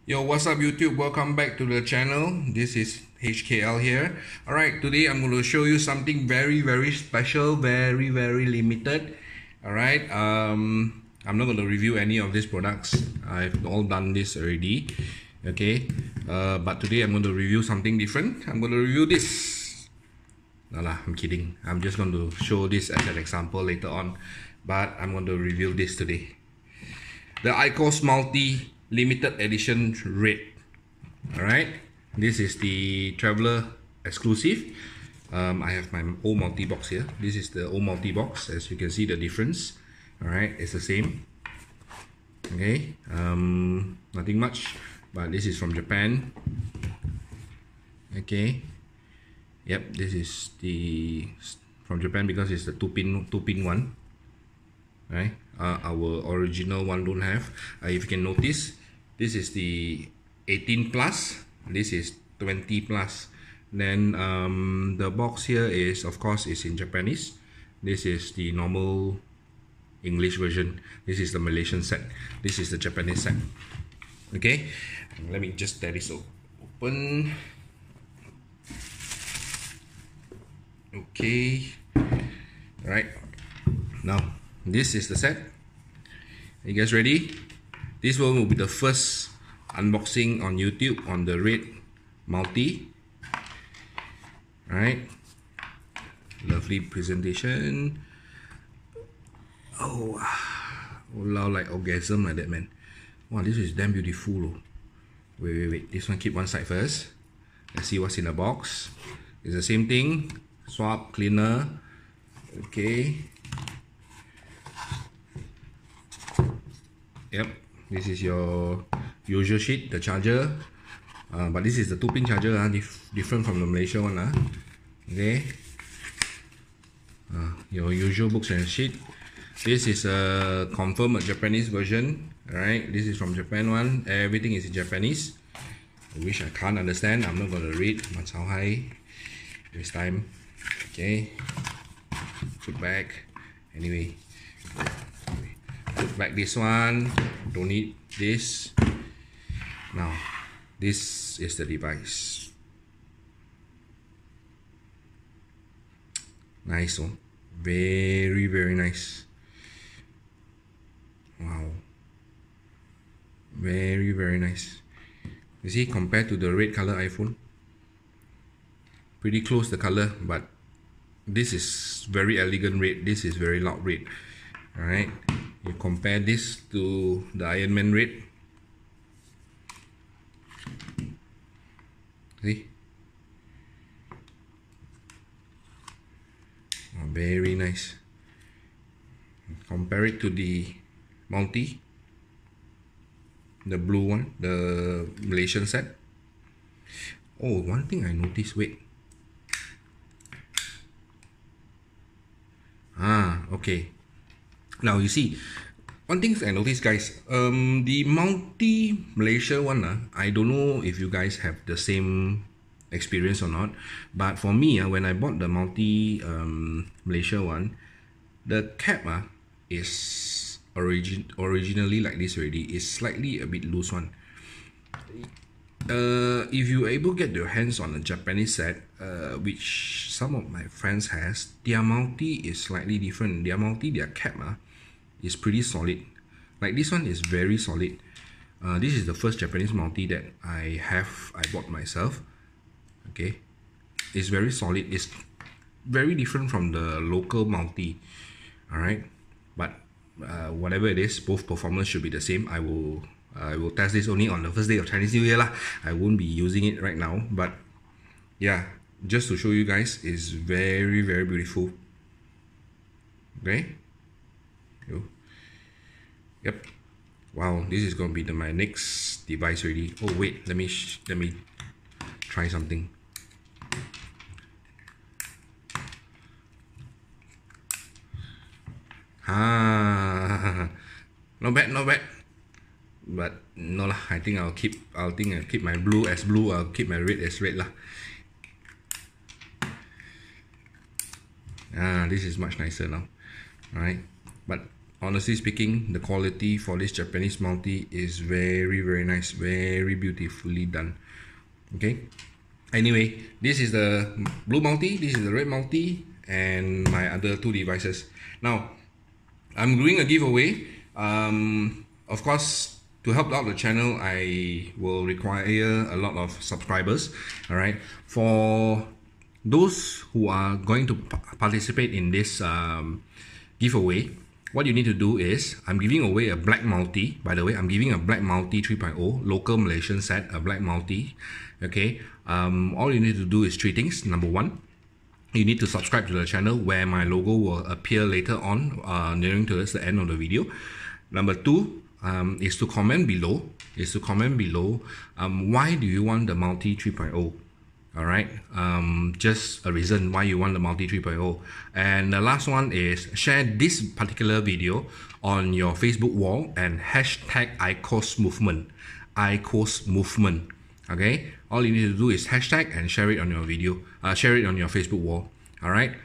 Yo, what's up YouTube? Welcome back to the channel. This is HKL here. Alright, today I'm going to show you something very special, very limited. Alright, I'm not going to review any of these products. I've all done this already. Okay, but today I'm going to review something different. I'm going to review this. No lah, I'm kidding. I'm just going to show this as an example later on. But I'm going to review this today. The IQOS Multi limited edition red. Alright, this is the traveler exclusive. I have my old multi box here. This is the old multi box. As you can see the difference. Alright, it's the same. Okay, nothing much, but this is from Japan. Okay, yep, this is the from Japan because it's the two pin one. Right, our original one don't have. If you can notice, this is the 18 plus, this is 20 plus. Then the box here is, of course, is in Japanese. This is the normal English version. This is the Malaysian set. This is the Japanese set. Okay, let me just tear this open. Okay, right now. This is the set. Are you guys ready? This one will be the first unboxing on YouTube on the red multi. Alright. Lovely presentation. Oh, wow, like orgasm like that, man. Wow, this is damn beautiful. Wait. This one keep one side first. Let's see what's in the box. It's the same thing. Swab, cleaner. Okay. Yep, this is your usual sheet, the charger, but this is the 2-pin charger, different from the Malaysia one. Okay, your usual books and sheet. This is a confirmed Japanese version. Alright, this is from Japan one. Everything is in Japanese, which I can't understand. I'm not going to read. This time. Okay, put back. Anyway, put back this one. Don't need this. Now, this is the device. Nice one. Very nice. Wow. Very nice. You see, compared to the red color iPhone, pretty close the color, but this is very elegant red. This is very loud red. Alright. You compare this to the Iron Man red. See? Oh, very nice. Compare it to the multi, the blue one, the Malaysian set. Oh, one thing I noticed. Wait. Okay. Now you see, one thing I noticed, guys, the multi Malaysia one, I don't know if you guys have the same experience or not, but for me, when I bought the multi Malaysia one, the cap is originally like this already. It's slightly a bit loose one. If you're able to get your hands on a Japanese set, which some of my friends has, their multi is slightly different. Their multi, their cap is pretty solid. Like this one is very solid. This is the first Japanese multi that I bought myself. Okay, it's very solid. It's very different from the local multi. Alright, but whatever it is, both performance should be the same. I will test this only on the first day of Chinese New Year lah. I won't be using it right now, but yeah, just to show you guys, it's very beautiful. Okay. Yep. Wow, this is gonna be my next device already. Oh wait, let me try something. Not bad. But no lah. I think I'll keep my blue as blue. I'll keep my red as red lah. This is much nicer now. Alright, but honestly speaking, the quality for this Japanese multi is very nice, very beautifully done. Okay. Anyway, this is the blue multi, this is the red multi, and my other two devices. Now, I'm doing a giveaway. Of course, to help out the channel, I will require a lot of subscribers. All right. For those who are going to participate in this giveaway, what you need to do is, I'm giving away a black multi. By the way, I'm giving a black multi 3.0 local Malaysian set, a black multi. Okay. All you need to do is three things. Number one, you need to subscribe to the channel where my logo will appear later on, nearing towards the end of the video. Number two, is to comment below. Why do you want the multi 3.0? All right, just a reason why you want the multi 3.0. And the last one is share this particular video on your Facebook wall and hashtag IQOS movement. IQOS movement. Okay, all you need to do is hashtag and share it on your video, share it on your Facebook wall. All right.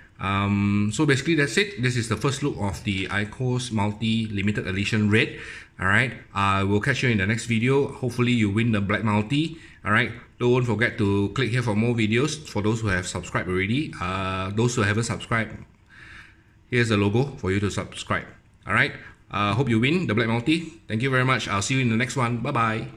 So basically that's it. This is the first look of the IQOS Multi Limited Edition Red. Alright, I will catch you in the next video. Hopefully you win the Black Multi. Alright, don't forget to click here for more videos for those who have subscribed already. Those who haven't subscribed, here's the logo for you to subscribe. Alright, hope you win the Black Multi. Thank you very much. I'll see you in the next one. Bye bye.